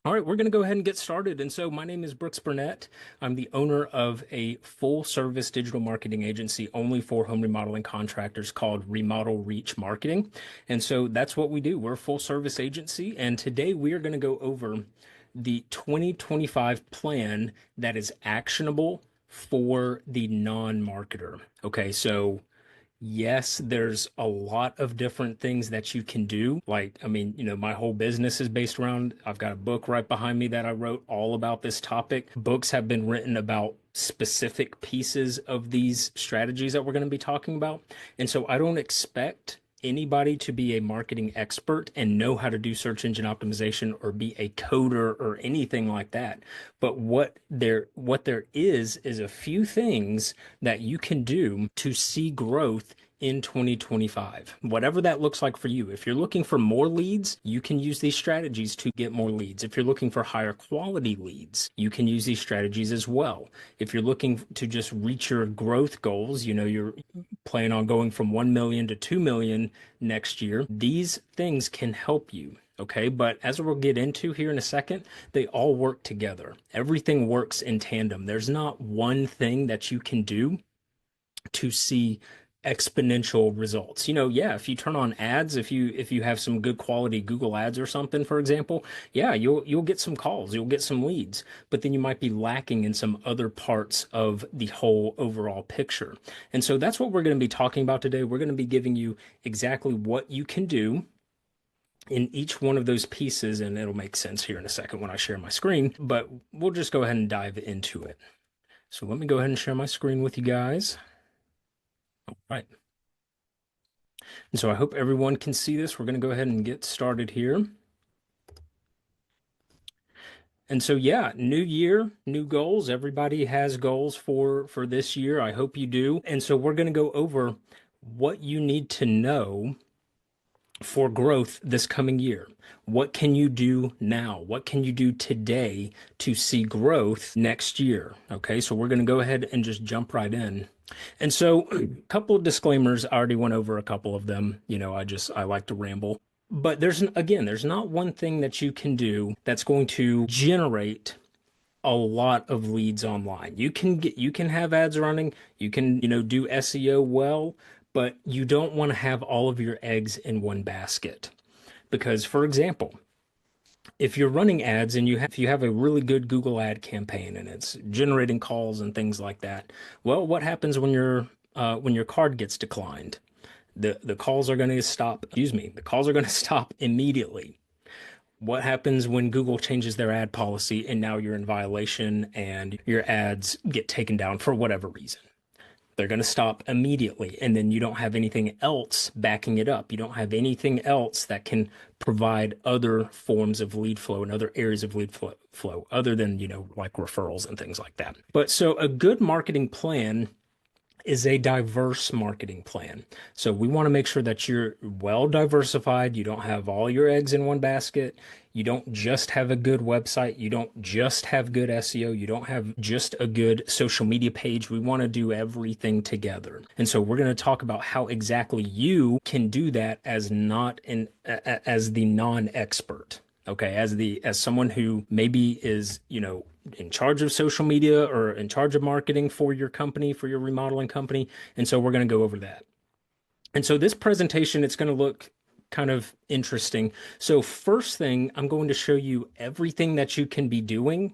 All right, we're going to go ahead and get started. And so my name is Brooks Burnett. I'm the owner of a full service digital marketing agency only for home remodeling contractors called Remodel Reach Marketing. And so that's what we do. We're a full service agency. And today we are going to go over the 2025 plan that is actionable for the non-marketer. Okay, so yes, there's a lot of different things that you can do. Like, I mean, my whole business is based around, I've got a book right behind me that I wrote all about this topic. Books have been written about specific pieces of these strategies that we're going to be talking about. And so I don't expect anybody to be a marketing expert and know how to do search engine optimization or be a coder or anything like that. But what there is a few things that you can do to see growth in 2025, whatever that looks like for you. If you're looking for more leads, you can use these strategies to get more leads. If you're looking for higher quality leads, you can use these strategies as well. If you're looking to just reach your growth goals, you're planning on going from 1 million to 2 million next year, these things can help you. Okay, but as we'll get into here in a second, they all work together. Everything works in tandem. There's not one thing that you can do to see exponential results. Yeah, if you turn on ads, if you have some good quality Google ads or something, for example, yeah, you'll get some calls, you'll get some leads, but then you might be lacking in some other parts of the whole overall picture. And so that's what we're going to be talking about today. We're going to be giving you exactly what you can do in each one of those pieces, and it'll make sense here in a second when I share my screen, but we'll just go ahead and dive into it. So let me go ahead and share my screen with you guys. All right. And so I hope everyone can see this. We're going to go ahead and get started here. And so yeah, new year, new goals. Everybody has goals for this year. I hope you do. And so we're going to go over what you need to know for growth this coming year. What can you do now? What can you do today to see growth next year? Okay, so we're going to go ahead and just jump right in. And so, a couple of disclaimers. I already went over a couple of them. I like to ramble. But there's not one thing that you can do that's going to generate a lot of leads online. You can have ads running, you can, do SEO well, but you don't want to have all of your eggs in one basket. Because, for example, if you're running ads and if you have a really good Google ad campaign and it's generating calls and things like that, well, what happens when your card gets declined? The calls are going to stop, excuse me, the calls are going to stop immediately. What happens when Google changes their ad policy and now you're in violation and your ads get taken down for whatever reason? They're going to stop immediately. And then you don't have anything else backing it up. You don't have anything else that can provide other forms of lead flow and other areas of lead flow other than, like referrals and things like that. But so a good marketing plan is a diverse marketing plan. So we want to make sure that you're well diversified. You don't have all your eggs in one basket. You don't just have a good website. You don't just have good SEO. You don't have just a good social media page. We want to do everything together. And so we're going to talk about how exactly you can do that as the non-expert. Okay, as someone who maybe is, in charge of social media or in charge of marketing for your company, for your remodeling company. And so we're going to go over that. And so this presentation, it's going to look kind of interesting. So first thing, I'm going to show you everything that you can be doing.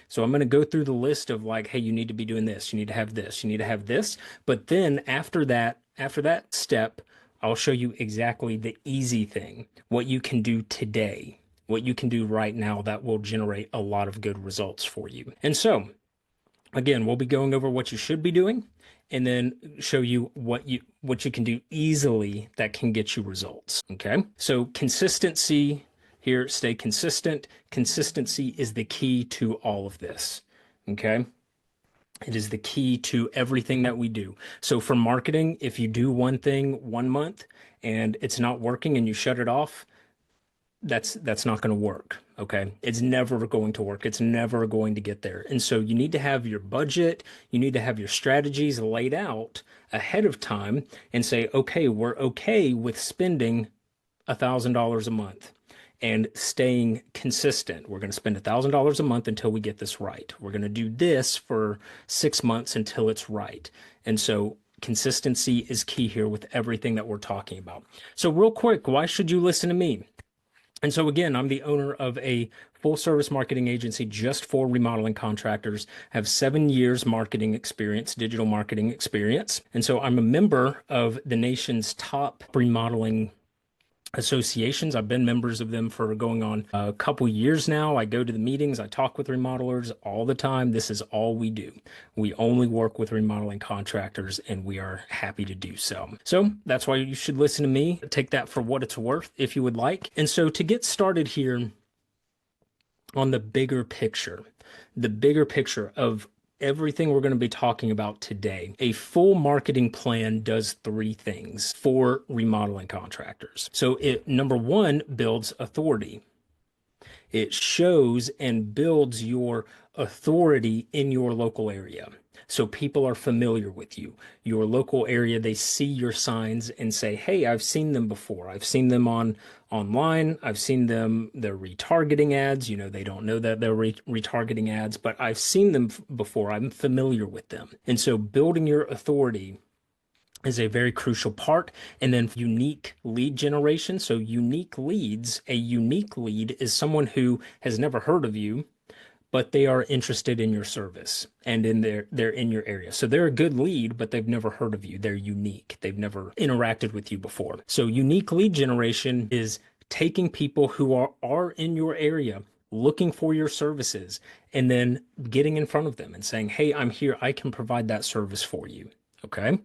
So I'm going to go through the list of like, hey, you need to be doing this, you need to have this, you need to have this. But then after that step, I'll show you exactly the easy thing, what you can do today, what you can do right now that will generate a lot of good results for you. And so, again, we'll be going over what you should be doing and then show you what you can do easily that can get you results. Okay? So, consistency here, stay consistent. Consistency is the key to all of this. Okay? It is the key to everything that we do. So for marketing, if you do one thing 1 month and it's not working and you shut it off, that's not going to work. Okay. It's never going to work. It's never going to get there. And so you need to have your budget. You need to have your strategies laid out ahead of time and say, okay, we're okay with spending $1,000 a month. and staying consistent. We're going to spend $1,000 a month until we get this right. We're going to do this for 6 months until it's right. And so consistency is key here with everything that we're talking about. So real quick, why should you listen to me? And so again, I'm the owner of a full service marketing agency just for remodeling contractors. I have 7 years marketing experience, digital marketing experience. And so I'm a member of the nation's top remodeling associations. I've been members of them for going on a couple years now. I go to the meetings, I talk with remodelers all the time. This is all we do. We only work with remodeling contractors, and we are happy to do so. So that's why you should listen to me. Take that for what it's worth if you would like. And so to get started here on the bigger picture of everything we're going to be talking about today, a full marketing plan does three things for remodeling contractors. So it, number one, builds authority. It shows and builds your authority in your local area. So people are familiar with you. Your local area, they see your signs and say, "Hey, I've seen them before. I've seen them online. I've seen them, they're retargeting ads. They don't know that they're retargeting ads, but I've seen them before. I'm familiar with them." And so building your authority is a very crucial part. And then unique lead generation. So unique leads, a unique lead is someone who has never heard of you, but they are interested in your service and they're in your area. So they're a good lead, but they've never heard of you. They're unique. They've never interacted with you before. So unique lead generation is taking people who are in your area, looking for your services, and then getting in front of them and saying, "Hey, I'm here. I can provide that service for you." Okay.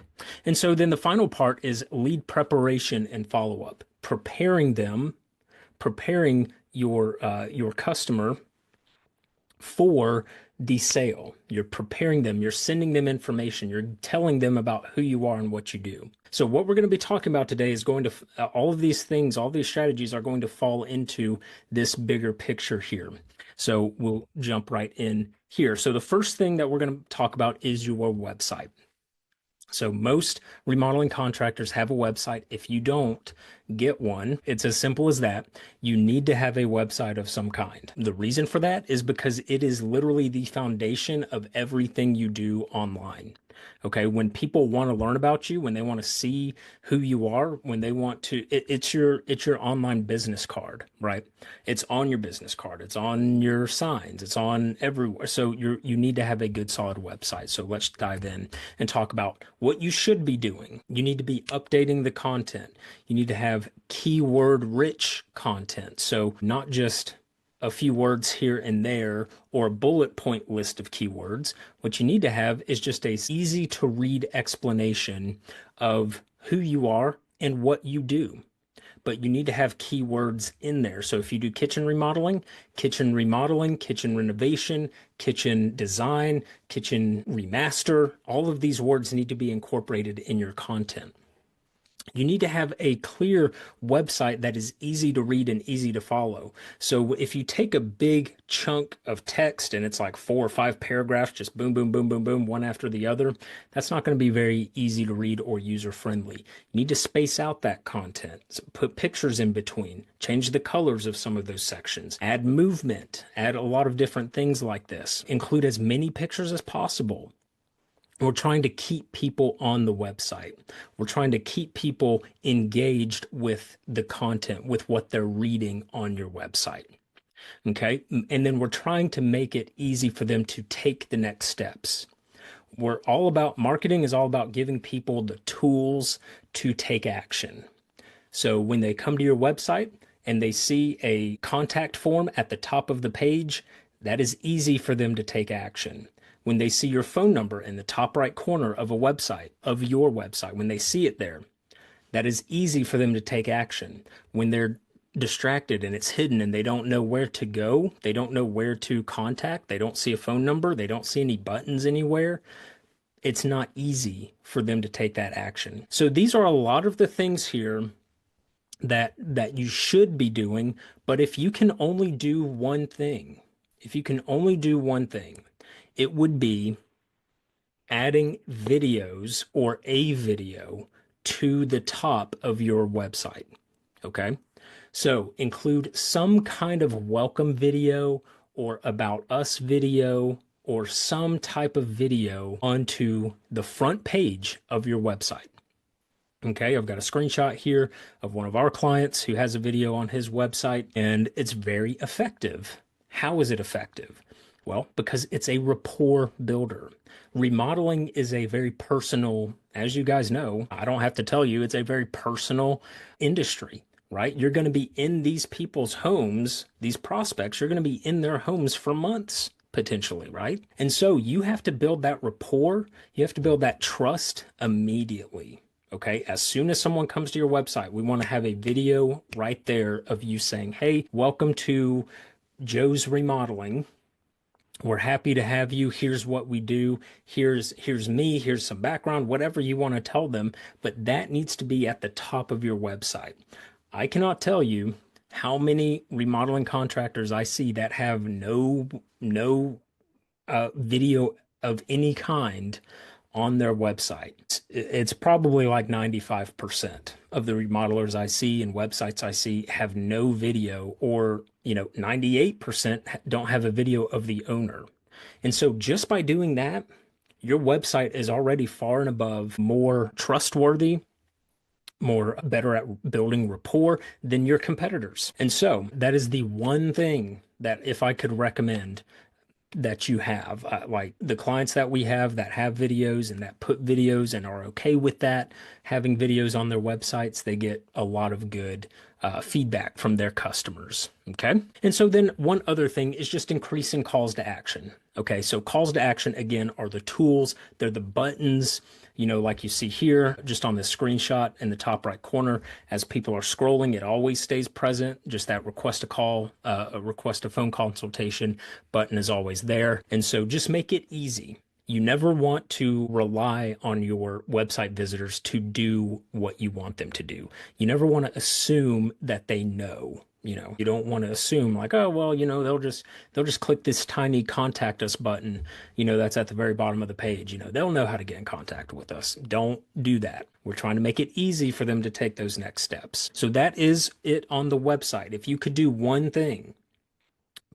And so then the final part is lead preparation and follow-up, preparing your customer for the sale. You're preparing them, you're sending them information, you're telling them about who you are and what you do. So what we're going to be talking about today is going to, all of these things, all these strategies are going to fall into this bigger picture here. So we'll jump right in here. So the first thing that we're going to talk about is your website. So most remodeling contractors have a website. If you don't, get one. It's as simple as that. You need to have a website of some kind. The reason for that is because it is literally the foundation of everything you do online. Okay, when people want to learn about you, when they want to see who you are, when they want to, it's your online business card, right? It's on your business card, it's on your signs, it's on everywhere. So you need to have a good solid website. So let's dive in and talk about what you should be doing. You need to be updating the content. You need to have keyword rich content. So not just a few words here and there or a bullet point list of keywords. What you need to have is just a easy to read explanation of who you are and what you do. But you need to have keywords in there. So if you do kitchen remodeling, kitchen renovation, kitchen design, kitchen remaster, all of these words need to be incorporated in your content. You need to have a clear website that is easy to read and easy to follow. So if you take a big chunk of text and it's like 4 or 5 paragraphs, just boom, boom, boom, boom, boom, one after the other, that's not going to be very easy to read or user friendly. You need to space out that content, put pictures in between, change the colors of some of those sections, add movement, add a lot of different things like this, include as many pictures as possible. We're trying to keep people on the website. We're trying to keep people engaged with the content, with what they're reading on your website. Okay. And then we're trying to make it easy for them to take the next steps. Marketing is all about giving people the tools to take action. So when they come to your website and they see a contact form at the top of the page, that is easy for them to take action. When they see your phone number in the top right corner of your website, when they see it there, that is easy for them to take action. When they're distracted and it's hidden and they don't know where to go, they don't know where to contact, they don't see a phone number, they don't see any buttons anywhere, it's not easy for them to take that action. So these are a lot of the things here that you should be doing, but if you can only do one thing, it would be adding a video to the top of your website. Okay. So include some kind of welcome video or about us video or some type of video onto the front page of your website. Okay, I've got a screenshot here of one of our clients who has a video on his website, and it's very effective. How is it effective? Well, because it's a rapport builder. Remodeling is a very personal, as you guys know, I don't have to tell you, it's a very personal industry, right? You're going to be in these people's homes, these prospects, you're going to be in their homes for months potentially, right? And so you have to build that rapport, you have to build that trust immediately. Okay, as soon as someone comes to your website, we want to have a video right there of you saying, "Hey, welcome to Joe's Remodeling. We're happy to have you. Here's what we do. Here's me. Here's some background, whatever you want to tell them." But that needs to be at the top of your website. I cannot tell you how many remodeling contractors I see that have no video of any kind on their website. It's probably like 95% of the remodelers I see and websites I see have no video, or 98% don't have a video of the owner. And so just by doing that, your website is already far and above more trustworthy, more better at building rapport than your competitors. And so that is the one thing that if I could recommend that you have, like the clients that we have that have videos and that put videos and are okay with that, having videos on their websites, they get a lot of good feedback from their customers. Okay. And so then one other thing is just increasing calls to action. Okay. So calls to action, again, are the tools, they're the buttons. Like you see here, just on this screenshot in the top right corner, as people are scrolling, it always stays present. Just that request a call, a request a phone consultation button is always there. And so just make it easy. You never want to rely on your website visitors to do what you want them to do. You never want to assume that they know. You don't want to assume like, oh, well, they'll just click this tiny contact us button, that's at the very bottom of the page. They'll know how to get in contact with us. Don't do that. We're trying to make it easy for them to take those next steps. So that is it on the website. If you could do one thing,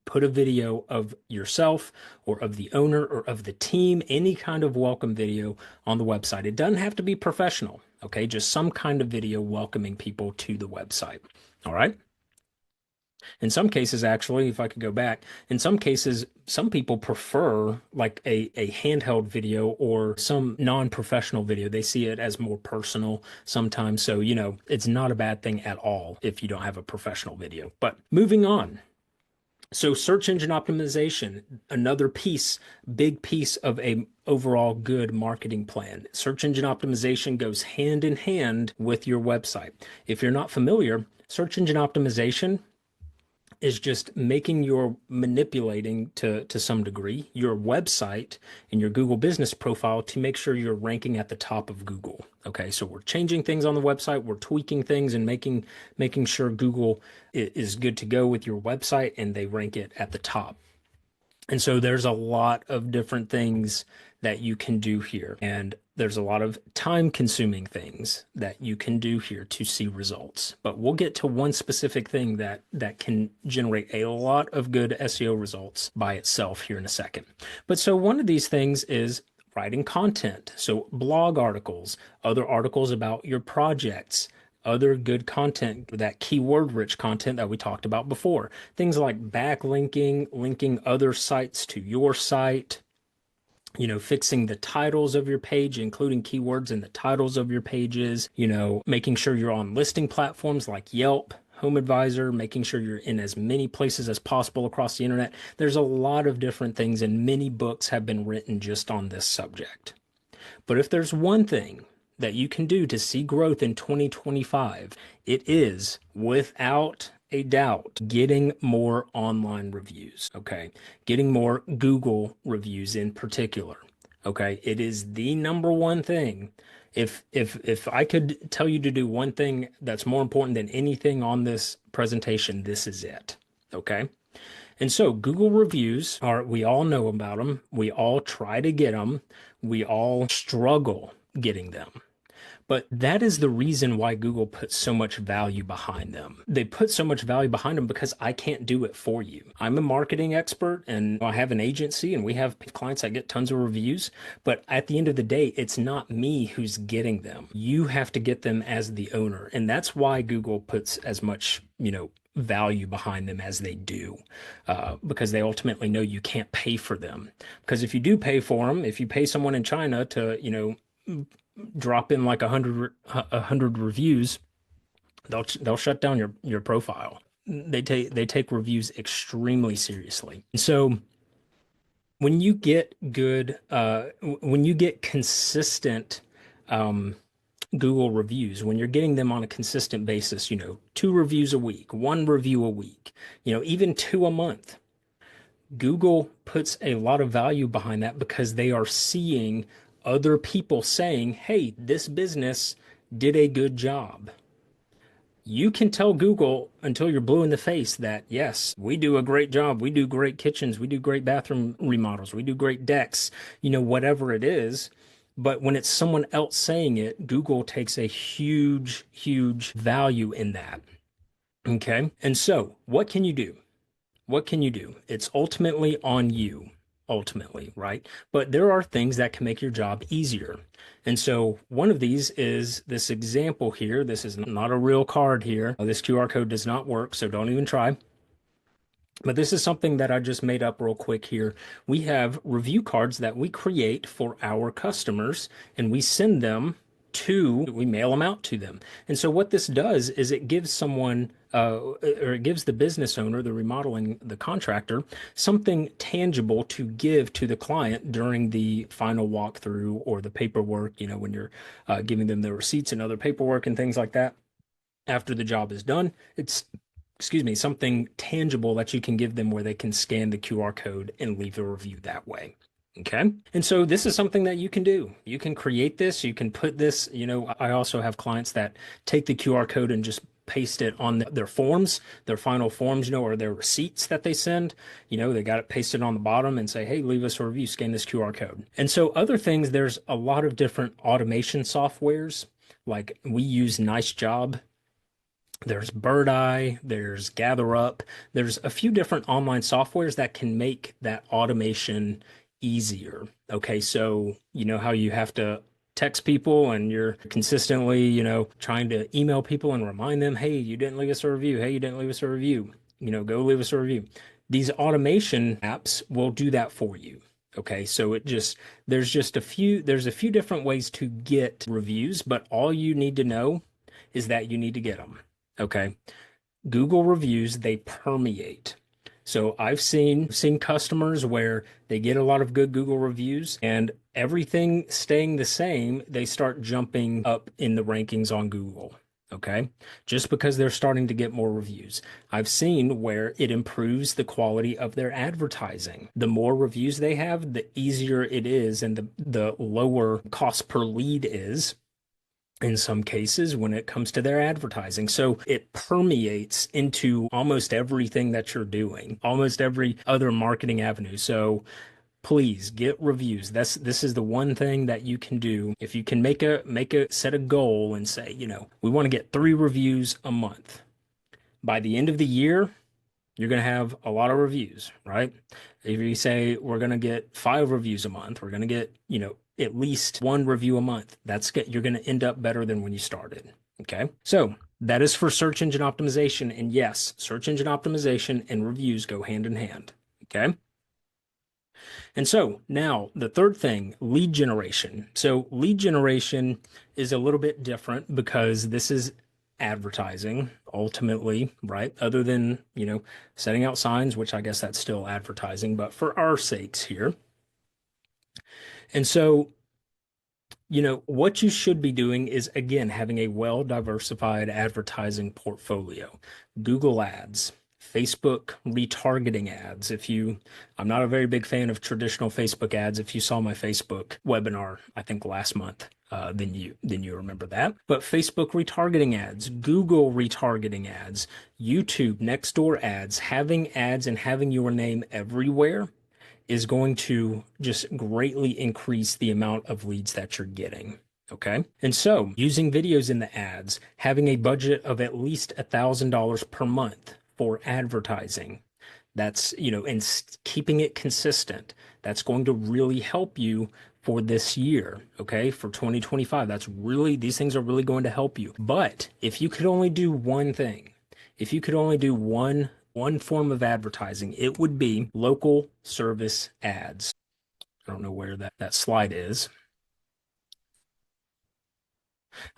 put a video of yourself or of the owner or of the team, any kind of welcome video on the website. It doesn't have to be professional, okay? Just some kind of video welcoming people to the website. All right? In some cases, actually, if I could go back, in some cases, some people prefer like a handheld video or some non-professional video. They see it as more personal sometimes. So, it's not a bad thing at all if you don't have a professional video. But moving on. So search engine optimization, another big piece of a overall good marketing plan. Search engine optimization goes hand in hand with your website. If you're not familiar, search engine optimization is just manipulating to some degree your website and your Google business profile to make sure you're ranking at the top of Google. Okay, so we're changing things on the website, we're tweaking things and making sure Google is good to go with your website and they rank it at the top. And so there's a lot of different things that you can do here. And there's a lot of time-consuming things that you can do here to see results. But we'll get to one specific thing that can generate a lot of good SEO results by itself here in a second. But so one of these things is writing content. So blog articles, other articles about your projects, other good content, that keyword-rich content that we talked about before. Things like backlinking, linking other sites to your site, fixing the titles of your page, including keywords in the titles of your pages, making sure you're on listing platforms like Yelp, HomeAdvisor, making sure you're in as many places as possible across the internet. There's a lot of different things, and many books have been written just on this subject. But if there's one thing that you can do to see growth in 2025, it is, without a doubt, getting more online reviews, okay? Getting more Google reviews in particular, okay? It is the number one thing. If I could tell you to do one thing that's more important than anything on this presentation, this is it, okay? And so Google reviews we all know about them. We all try to get them. We all struggle getting them. But that is the reason why Google puts so much value behind them. They put so much value behind them because I can't do it for you. I'm a marketing expert and I have an agency and we have clients that get tons of reviews. But at the end of the day, it's not me who's getting them. You have to get them as the owner. And that's why Google puts as much, value behind them as they do, because they ultimately know you can't pay for them. Because if you do pay for them, if you pay someone in China to, drop in like a hundred reviews, they'll shut down your profile. They take reviews extremely seriously. So when you get good, when you get consistent Google reviews, when you're getting them on a consistent basis, two reviews a week, one review a week, even two a month, Google puts a lot of value behind that because they are seeing other people saying, hey, this business did a good job. You can tell Google until you're blue in the face that, yes, we do a great job. We do great kitchens. We do great bathroom remodels. We do great decks, whatever it is. But when it's someone else saying it, Google takes a huge, huge value in that. Okay. And so what can you do? What can you do? It's ultimately on you, ultimately, right? But there are things that can make your job easier. And so one of these is this example here. This is not a real card here. This QR code does not work, so don't even try. But this is something that I just made up real quick here. We have review cards that we create for our customers, and we mail them out to them. And so what this does is it gives someone, or it gives the business owner, the contractor, something tangible to give to the client during the final walkthrough or the paperwork, when you're giving them the receipts and other paperwork and things like that after the job is done. It's excuse me, something tangible that you can give them where they can scan the QR code and leave a review that way. Okay. And so this is something that you can do. You can create this. You can put this, I also have clients that take the QR code and just paste it on their forms, their final forms, or their receipts that they send. They got it pasted on the bottom and say, hey, leave us a review, scan this QR code. And so other things, there's a lot of different automation softwares. Like we use Nice Job. There's Bird Eye, there's Gather Up. There's a few different online softwares that can make that automation easier. Okay, so you know how you have to text people and you're consistently, trying to email people and remind them, hey, you didn't leave us a review. Hey, you didn't leave us a review. Go leave us a review. These automation apps will do that for you. Okay, so there's a few different ways to get reviews, but all you need to know is that you need to get them. Okay. Google reviews, they permeate. So I've seen customers where they get a lot of good Google reviews and everything staying the same, they start jumping up in the rankings on Google. Okay. Just because they're starting to get more reviews. I've seen where it improves the quality of their advertising. The more reviews they have, the easier it is and the lower cost per lead is in some cases when it comes to their advertising. So it permeates into almost everything that you're doing, almost every other marketing avenue. So please get reviews. This is the one thing that you can do. If you can set a goal and say, we want to get 3 reviews a month. By the end of the year, you're going to have a lot of reviews, right? If you say we're going to get 5 reviews a month, we're going to get, at least 1 review a month. You're going to end up better than when you started. Okay. So that is for search engine optimization. And yes, search engine optimization and reviews go hand in hand. Okay. And so now the third thing, lead generation. So lead generation is a little bit different because this is advertising ultimately, right? Other than, setting out signs, which I guess that's still advertising, but for our sakes here. And so, what you should be doing is, again, having a well-diversified advertising portfolio. Google Ads, Facebook retargeting ads. I'm not a very big fan of traditional Facebook ads. If you saw my Facebook webinar, I think last month, then you remember that. But Facebook retargeting ads, Google retargeting ads, YouTube Nextdoor ads, having ads and having your name everywhere is going to just greatly increase the amount of leads that you're getting. Okay. And so using videos in the ads, having a budget of at least $1,000 per month for advertising. That's, and keeping it consistent. That's going to really help you for this year, okay? For 2025. These things are really going to help you. But if you could only do one thing, if you could only do one form of advertising, it would be local service ads. I don't know where that slide is.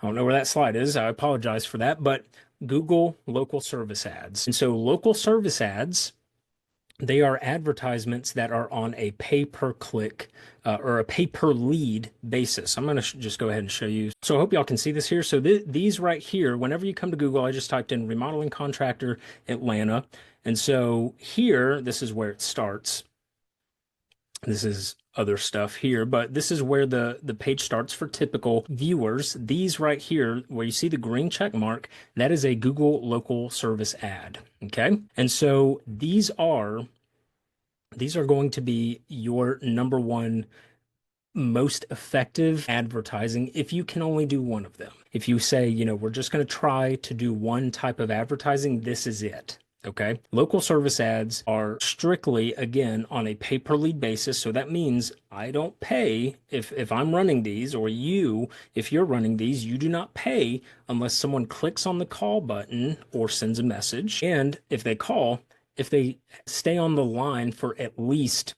I don't know where that slide is. I apologize for that, but Google local service ads. And so local service ads, they are advertisements that are on a pay per click or a pay per lead basis. I'm going to just go ahead and show you. So I hope y'all can see this here. So these right here, whenever you come to Google, I just typed in remodeling contractor Atlanta. And so here, this is where it starts. This is other stuff here, but this is where the page starts for typical viewers. These right here, where you see the green check mark, that is a Google local service ad. Okay. And so these are going to be your number one most effective advertising if you can only do one of them. If you say, we're just going to try to do one type of advertising, this is it. Okay. Local service ads are strictly, again, on a pay per lead basis. So that means I don't pay if I'm running these, or if you're running these, you do not pay unless someone clicks on the call button or sends a message. And if they stay on the line for at least,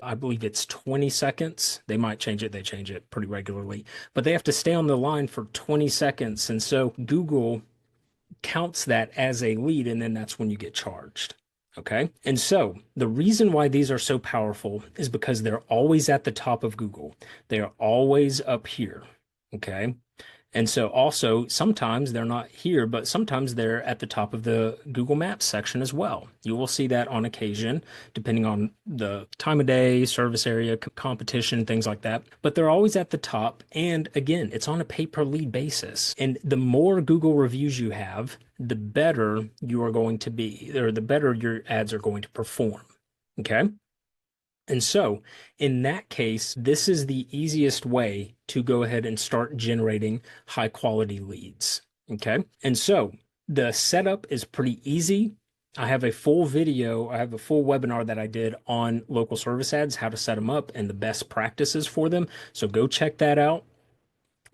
I believe it's 20 seconds. They might change it. They change it pretty regularly, but they have to stay on the line for 20 seconds. And so Google counts that as a lead, and then that's when you get charged. Okay. And so the reason why these are so powerful is because they're always at the top of Google. They are always up here. Okay. And so also sometimes they're not here, but sometimes they're at the top of the Google Maps section as well. You will see that on occasion, depending on the time of day, service area, competition, things like that. But they're always at the top. And again, it's on a pay per lead basis. And the more Google reviews you have, the better you are going to be, or the better your ads are going to perform. Okay. And so in that case, this is the easiest way to go ahead and start generating high quality leads. Okay. And so the setup is pretty easy. I have a full webinar that I did on local service ads, how to set them up and the best practices for them. So go check that out.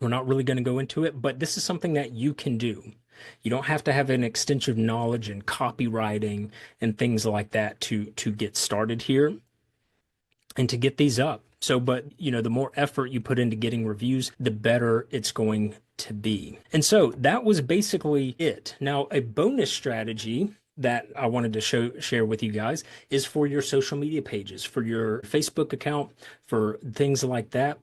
We're not really going to go into it, but this is something that you can do. You don't have to have an extensive knowledge in copywriting and things like that to get started here and to get these up. So, but the more effort you put into getting reviews, the better it's going to be. And so that was basically it. Now, a bonus strategy that I wanted to share with you guys is for your social media pages, for your Facebook account, for things like that,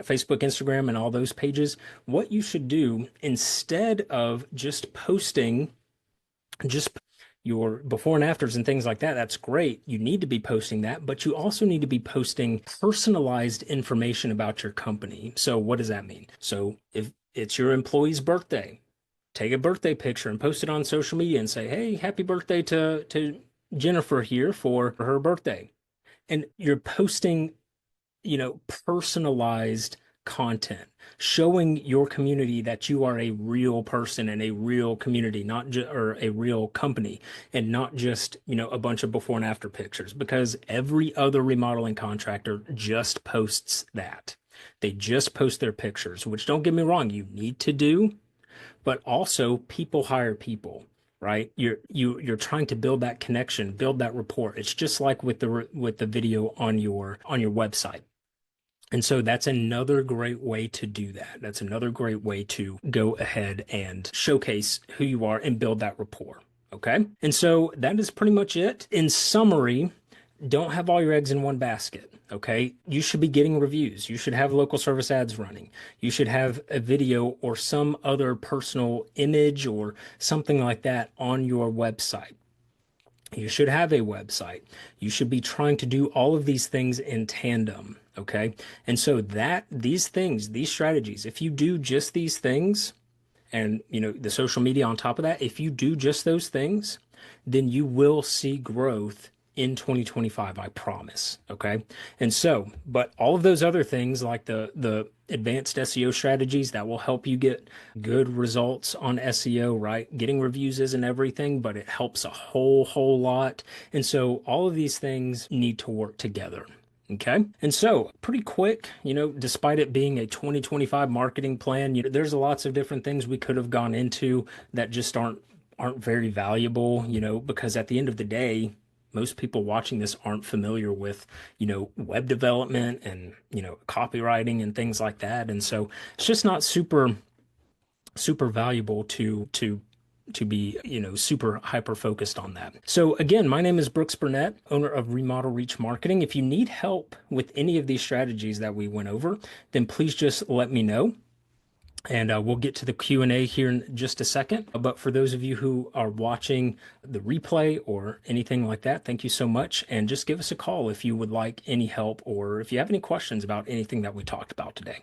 Facebook, Instagram, and all those pages. What you should do instead of just posting just your before and afters and things like that, that's great. You need to be posting that, but you also need to be posting personalized information about your company. So what does that mean? So if it's your employee's birthday, take a birthday picture and post it on social media and say, hey, happy birthday to Jennifer here for her birthday. And you're posting, personalized content, showing your community that you are a real person and a real community, not just or a real company, and not just, a bunch of before and after pictures, because every other remodeling contractor just posts that. They just post their pictures, which, don't get me wrong, you need to do, but also people hire people. Right? You're trying to build that connection, build that rapport. It's just like with the video on your website. And so that's another great way to do that. That's another great way to go ahead and showcase who you are and build that rapport. Okay. And so that is pretty much it. In summary, don't have all your eggs in one basket. Okay. You should be getting reviews. You should have local service ads running. You should have a video or some other personal image or something like that on your website. You should have a website. You should be trying to do all of these things in tandem. Okay. And so these strategies, if you do just these things and, the social media on top of that, if you do just those things, then you will see growth in 2025, I promise. Okay. And so, but all of those other things like the advanced SEO strategies that will help you get good results on SEO, right? Getting reviews isn't everything, but it helps a whole lot. And so all of these things need to work together. Okay. And so, pretty quick, despite it being a 2025 marketing plan, there's lots of different things we could have gone into that just aren't very valuable, because at the end of the day, most people watching this aren't familiar with, web development and, copywriting and things like that. And so it's just not super valuable to be, super hyper focused on that. So again, my name is Brooks Burnett, owner of Remodel Reach Marketing. If you need help with any of these strategies that we went over, then please just let me know. And we'll get to the Q&A here in just a second. But for those of you who are watching the replay or anything like that, thank you so much. And just give us a call if you would like any help or if you have any questions about anything that we talked about today.